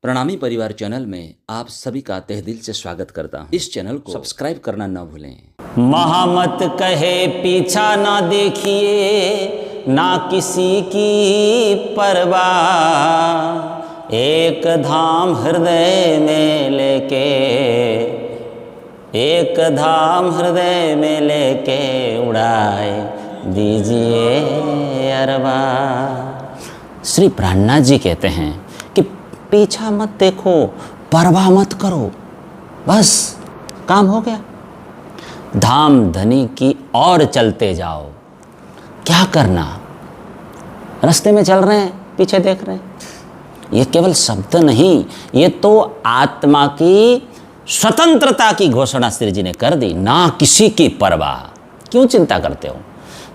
प्रणामी परिवार चैनल में आप सभी का तहे दिल से स्वागत करता हूँ। इस चैनल को सब्सक्राइब करना न भूलें। महामत कहे पीछा ना देखिए, ना किसी की परवाह, एक धाम हृदय में लेके, एक धाम हृदय में लेके उड़ाए दीजिए अरबा। श्री प्राणनाथ जी कहते हैं कि पीछा मत देखो, परवाह मत करो, बस काम हो गया। धाम धनी की और चलते जाओ। क्या करना, रास्ते में चल रहे हैं, पीछे देख रहे हैं, ये केवल शब्द नहीं, ये तो आत्मा की स्वतंत्रता की घोषणा श्री जी ने कर दी। ना किसी की परवाह। क्यों चिंता करते हो?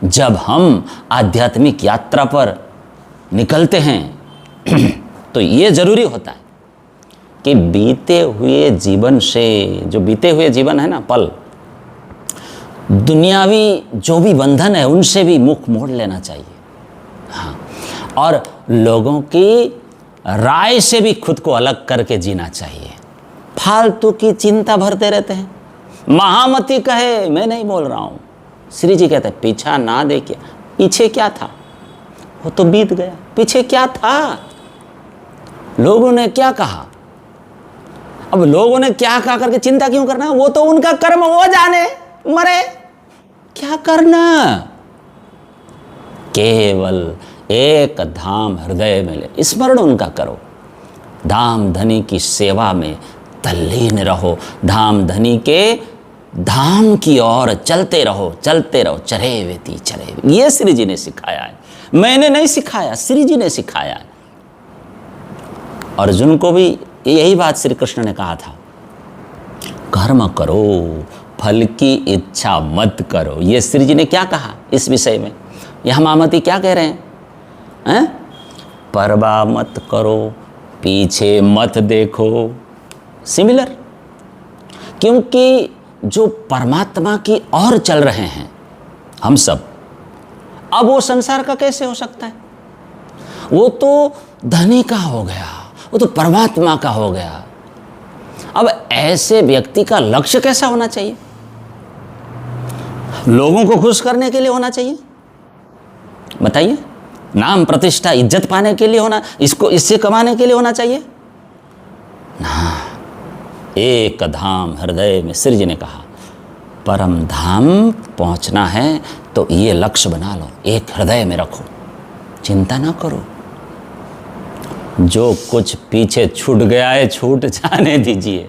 जब हम आध्यात्मिक यात्रा पर निकलते हैं तो ये जरूरी होता है कि बीते हुए जीवन से, जो बीते हुए जीवन है ना, पल, दुनियावी जो भी बंधन है उनसे भी मुख मोड़ लेना चाहिए। हाँ, और लोगों की राय से भी खुद को अलग करके जीना चाहिए। फालतू की चिंता भरते रहते हैं। महामती कहे, मैं नहीं बोल रहा हूँ, श्री जी कहते हैं पीछा ना देखिए। पीछे क्या था वो तो बीत गया। पीछे क्या था, लोगों ने क्या कहा, अब लोगों ने क्या कहा करके चिंता क्यों करना? वो तो उनका कर्म, वो जाने, मरे, क्या करना। केवल एक धाम हृदय में ले, स्मरण उनका करो। धाम धनी की सेवा में तल्लीन रहो। धाम धनी के धाम की ओर चलते रहो, चलते रहो। चरे वेती चरे, ये श्री जी ने सिखाया है, मैंने नहीं सिखाया, श्री जी ने सिखाया है। अर्जुन को भी यही बात श्री कृष्ण ने कहा था, कर्म करो, फल की इच्छा मत करो। ये श्री जी ने क्या कहा इस विषय में? यह महामती क्या कह रहे हैं? परवाह मत करो, पीछे मत देखो। सिमिलर, क्योंकि जो परमात्मा की ओर चल रहे हैं हम सब, अब वो संसार का कैसे हो सकता है? वो तो धनी का हो गया, वो तो परमात्मा का हो गया। अब ऐसे व्यक्ति का लक्ष्य कैसा होना चाहिए? लोगों को खुश करने के लिए होना चाहिए? बताइए। नाम प्रतिष्ठा इज्जत पाने के लिए होना, इसको इससे कमाने के लिए होना चाहिए ना। एक धाम हृदय में, श्री जी ने कहा परम धाम पहुंचना है तो ये लक्ष्य बना लो, एक हृदय में रखो, चिंता ना करो। जो कुछ पीछे छूट गया है छूट जाने दीजिए,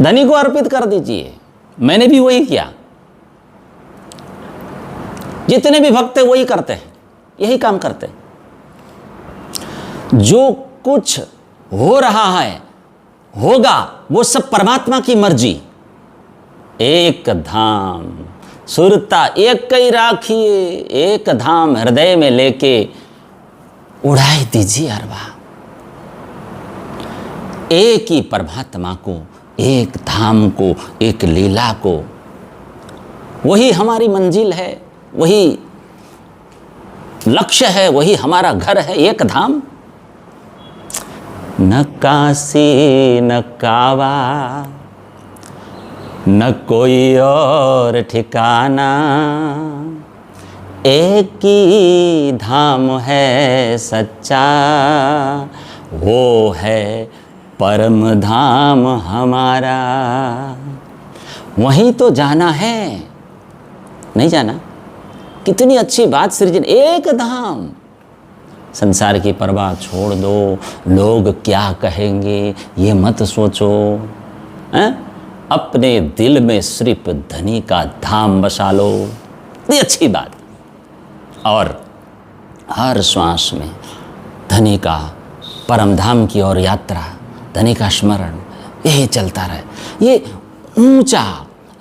धनी को अर्पित कर दीजिए। मैंने भी वही किया, जितने भी भक्त वही करते हैं, यही काम करते हैं। जो कुछ हो रहा है होगा, वो सब परमात्मा की मर्जी। एक धाम सुरता एक ही राखिए, एक धाम हृदय में लेके उड़ाई दीजिए अरबा। एक ही परमात्मा को, एक धाम को, एक लीला को, वही हमारी मंजिल है, वही लक्ष्य है, वही हमारा घर है। एक धाम, न काशी न कावा, न कोई और ठिकाना, एक ही धाम है सच्चा, वो है परम धाम हमारा। वहीं तो जाना है, नहीं जाना? कितनी अच्छी बात श्री जी ने, एक धाम। संसार की परवाह छोड़ दो, लोग क्या कहेंगे ये मत सोचो, अपने दिल में सिर्फ धनी का धाम बसा लो, ये अच्छी बात। और हर श्वास में धनी का परम धाम की ओर यात्रा, धनी का स्मरण, यही चलता रहे। ये ऊंचा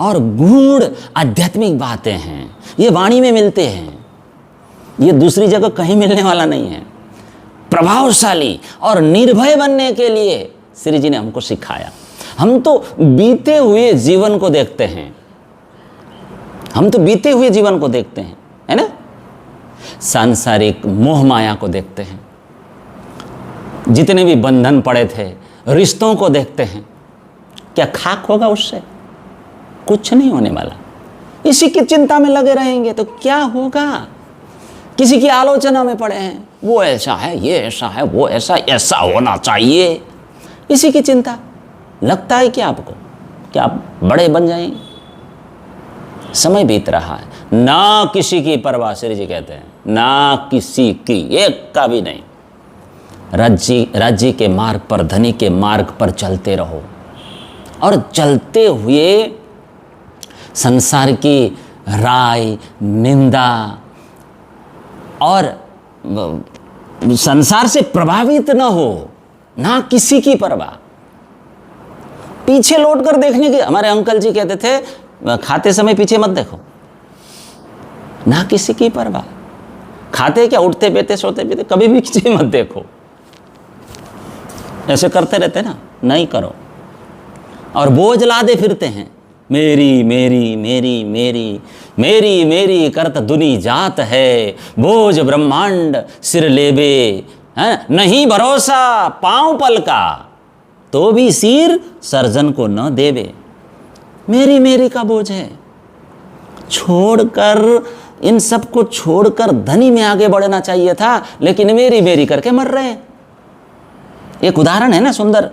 और गूढ़ आध्यात्मिक बातें हैं, ये वाणी में मिलते हैं, ये दूसरी जगह कहीं मिलने वाला नहीं है। प्रभावशाली और निर्भय बनने के लिए श्री जी ने हमको सिखाया। हम तो बीते हुए जीवन को देखते हैं, हम तो बीते हुए जीवन को देखते हैं, है ना? सांसारिक मोह माया को देखते हैं। जितने भी बंधन पड़े थे, रिश्तों को देखते हैं, क्या खाक होगा उससे? कुछ नहीं होने वाला। इसी की चिंता में लगे रहेंगे तो क्या होगा? किसी की आलोचना में पड़े हैं, वो ऐसा है, ये ऐसा है, वो ऐसा होना चाहिए, इसी की चिंता। लगता है कि आपको कि आप बड़े बन जाएंगे? समय बीत रहा है, ना किसी की परवाह। श्री जी कहते हैं ना किसी की, एक का भी नहीं। राज्य के मार्ग पर, धनी के मार्ग पर चलते रहो, और चलते हुए संसार की राय, निंदा और संसार से प्रभावित न हो, ना किसी की परवाह। पीछे लौट कर देखने की, हमारे अंकल जी कहते थे खाते समय पीछे मत देखो, ना किसी की परवाह। खाते क्या, उठते बैठते सोते पीते कभी भी पीछे मत देखो। ऐसे करते रहते ना, नहीं करो। और बोझ लादे फिरते हैं, मेरी मेरी मेरी मेरी मेरी मेरी करत दुनी जात है, बोझ ब्रह्मांड सिर लेबे, है नहीं भरोसा पांव पल का, तो भी सिर सर्जन को न देवे। मेरी मेरी का बोझ है। छोड़कर, इन सब को छोड़कर धनी में आगे बढ़ना चाहिए था, लेकिन मेरी मेरी करके मर रहे हैं। एक उदाहरण है ना सुंदर,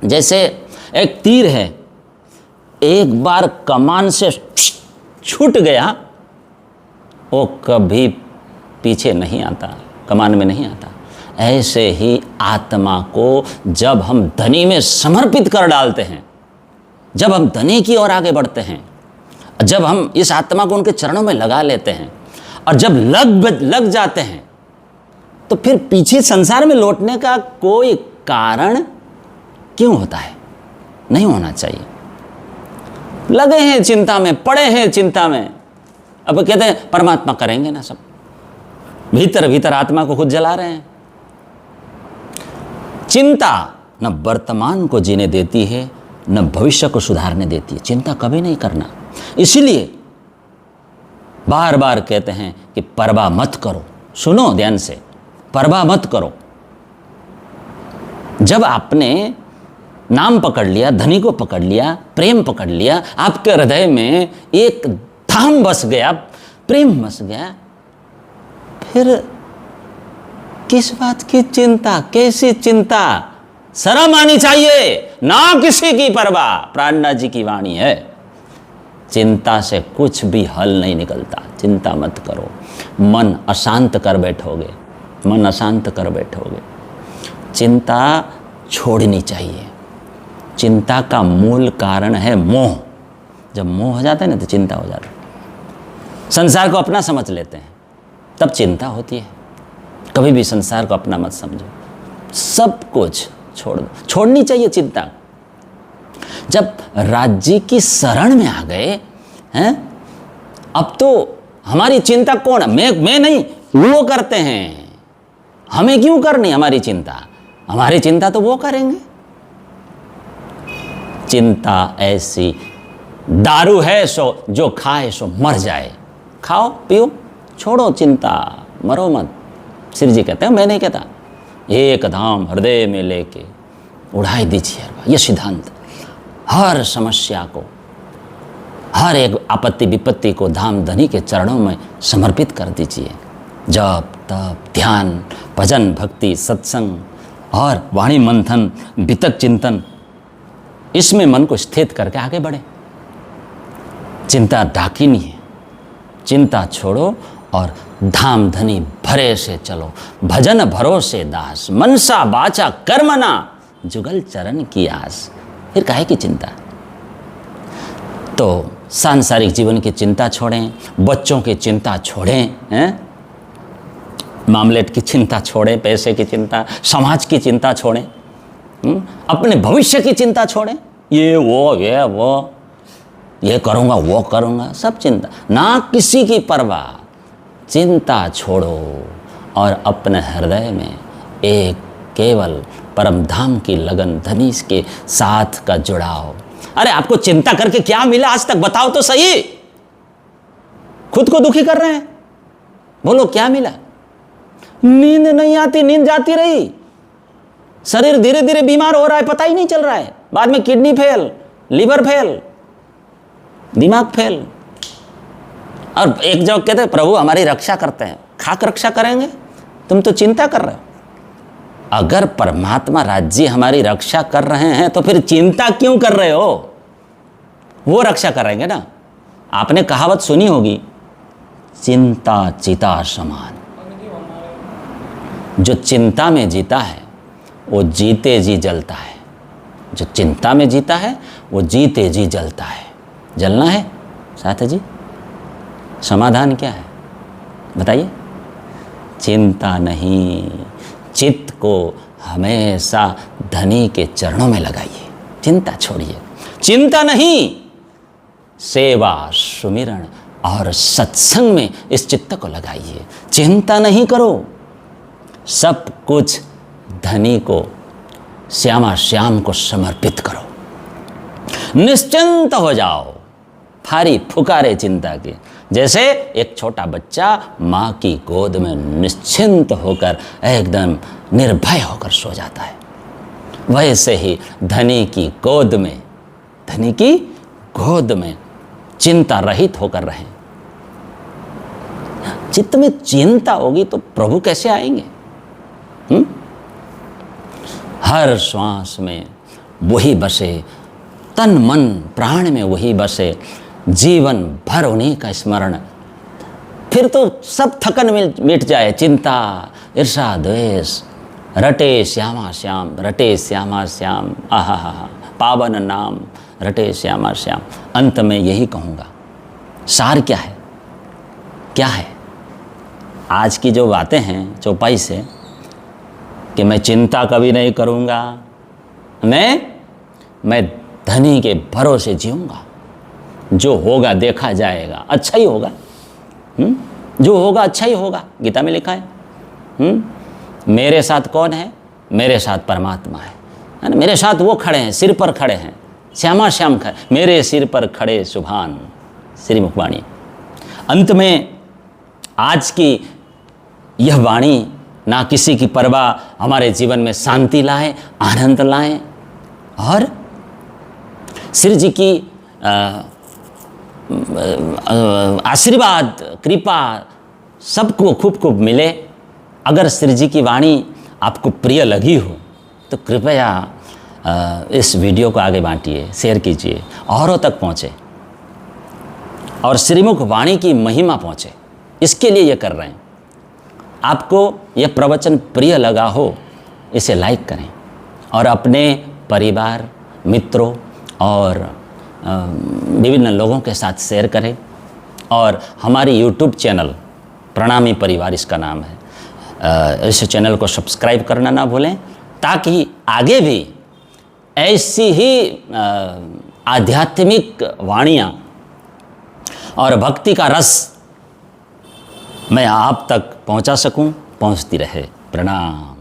जैसे एक तीर है, एक बार कमान से छूट गया, वो कभी पीछे नहीं आता, कमान में नहीं आता। ऐसे ही आत्मा को जब हम धनी में समर्पित कर डालते हैं, जब हम धनी की ओर आगे बढ़ते हैं, जब हम इस आत्मा को उनके चरणों में लगा लेते हैं, और जब लग जाते हैं, तो फिर पीछे संसार में लौटने का कोई कारण क्यों होता है? नहीं होना चाहिए। लगे हैं चिंता में, पड़े हैं चिंता में। अब कहते हैं परमात्मा करेंगे ना सब, भीतर भीतर आत्मा को खुद जला रहे हैं। चिंता न वर्तमान को जीने देती है, न भविष्य को सुधारने देती है। चिंता कभी नहीं करना। इसीलिए बार बार कहते हैं कि परवाह मत करो। सुनो ध्यान से, परवाह मत करो। जब आपने नाम पकड़ लिया, धनी को पकड़ लिया, प्रेम पकड़ लिया, आपके हृदय में एक धाम बस गया, प्रेम बस गया, फिर किस बात की चिंता? कैसी चिंता? शर्म आनी चाहिए, ना किसी की परवाह। प्राणनाथ जी की वाणी है, चिंता से कुछ भी हल नहीं निकलता। चिंता मत करो, मन अशांत कर बैठोगे, मन अशांत कर बैठोगे। चिंता छोड़नी चाहिए। चिंता का मूल कारण है मोह। जब मोह हो जाता है ना तो चिंता हो जाती है। संसार को अपना समझ लेते हैं, तब चिंता होती है। कभी भी संसार को अपना मत समझो, सब कुछ छोड़ दो। छोड़नी चाहिए चिंता। जब राज्य की शरण में आ गए हैं, अब तो हमारी चिंता कौन? मैं नहीं, वो करते हैं। हमें क्यों करनी हमारी चिंता? हमारी चिंता तो वो करेंगे। चिंता ऐसी दारू है सो जो खाए सो मर जाए। खाओ पियो, छोड़ो चिंता, मरो मत। श्री जी कहते हैं, मैं नहीं कहता। एक धाम हृदय में लेके उड़ाई दीजिए। यह सिद्धांत, हर समस्या को, हर एक आपत्ति विपत्ति को धाम धनी के चरणों में समर्पित कर दीजिए। जप तप ध्यान भजन भक्ति सत्संग और वाणी मंथन वितक चिंतन, इसमें मन को स्थित करके आगे बढ़े। चिंता डाकिनी है, चिंता छोड़ो और धाम धनी भरे से चलो। भजन भरोसे दास, मनसा बाचा कर्मना, जुगल चरण की आस। फिर काहे की चिंता? तो सांसारिक जीवन की चिंता छोड़ें, बच्चों की चिंता छोड़ें, हैं? मामलेट की चिंता छोड़ें, पैसे की चिंता, समाज की चिंता छोड़ें, अपने भविष्य की चिंता छोड़ें। ये वो ये करूँगा वो करूँगा, सब चिंता, ना किसी की परवाह। चिंता छोड़ो और अपने हृदय में एक केवल परम धाम की लगन, धनी के साथ का जुड़ाव। अरे आपको चिंता करके क्या मिला आज तक? बताओ तो सही। खुद को दुखी कर रहे हैं, बोलो क्या मिला? नींद नहीं आती, नींद जाती रही। शरीर धीरे धीरे बीमार हो रहा है, पता ही नहीं चल रहा है। बाद में किडनी फेल, लिवर फेल, दिमाग फेल। और एक जो कहते हैं प्रभु हमारी रक्षा करते हैं, खाक रक्षा करेंगे? तुम तो चिंता कर रहे हो। अगर परमात्मा राज्य हमारी रक्षा कर रहे हैं तो फिर चिंता क्यों कर रहे हो? वो रक्षा करेंगे ना। आपने कहावत सुनी होगी, चिंता चिता समान। जो चिंता में जीता है वो जीते जी जलता है। जो चिंता में जीता है वो जीते जी जलता है। जलना है साथ जी? समाधान क्या है बताइए? चिंता नहीं, चित्त को हमेशा धनी के चरणों में लगाइए। चिंता छोड़िए। चिंता नहीं, सेवा, सुमिरन और सत्संग में इस चित्त को लगाइए। चिंता नहीं करो, सब कुछ धनी को, श्यामा श्याम को समर्पित करो। निश्चिंत हो जाओ, फारी फुकारे चिंता की। जैसे एक छोटा बच्चा माँ की गोद में निश्चिंत होकर एकदम निर्भय होकर सो जाता है, वैसे ही धनी की गोद में, धनी की गोद में चिंता रहित होकर रहें। चित्त में चिंता होगी तो प्रभु कैसे आएंगे? हर श्वास में वही बसे, तन मन प्राण में वही बसे, जीवन भर उन्हीं का स्मरण। फिर तो सब थकन मिट जाए। चिंता, ईर्षा, द्वेष, रटे श्यामा श्याम, रटे श्यामा श्याम, आहा पावन नाम, रटे श्यामा श्याम। अंत में यही कहूँगा, सार क्या है? क्या है आज की जो बातें हैं चौपाई से, कि मैं चिंता कभी नहीं करूँगा, मैं धनी के भरोसे जीऊँगा। जो होगा देखा जाएगा, अच्छा ही होगा। जो होगा अच्छा ही होगा, गीता में लिखा है। मेरे साथ कौन है? मेरे साथ परमात्मा है ना। मेरे साथ वो खड़े हैं, सिर पर खड़े हैं, श्यामा श्याम खड़े, मेरे सिर पर खड़े सुभान, श्री मुखवाणी। अंत में आज की यह वाणी ना किसी की परवाह हमारे जीवन में शांति लाए, आनंद लाए, और श्री जी की आशीर्वाद, कृपा सबको खूब खूब मिले। अगर श्री जी की वाणी आपको प्रिय लगी हो तो कृपया इस वीडियो को आगे बांटिए, शेयर कीजिए, औरों तक पहुँचे और श्रीमुख वाणी की महिमा पहुँचे। इसके लिए ये कर रहे हैं। आपको यह प्रवचन प्रिय लगा हो, इसे लाइक करें और अपने परिवार, मित्रों और विभिन्न लोगों के साथ शेयर करें। और हमारी YouTube चैनल प्रणामी परिवार इसका नाम है, इस चैनल को सब्सक्राइब करना ना भूलें, ताकि आगे भी ऐसी ही आध्यात्मिक वाणियाँ और भक्ति का रस मैं आप तक पहुंचा सकूं, पहुंचती रहे। प्रणाम।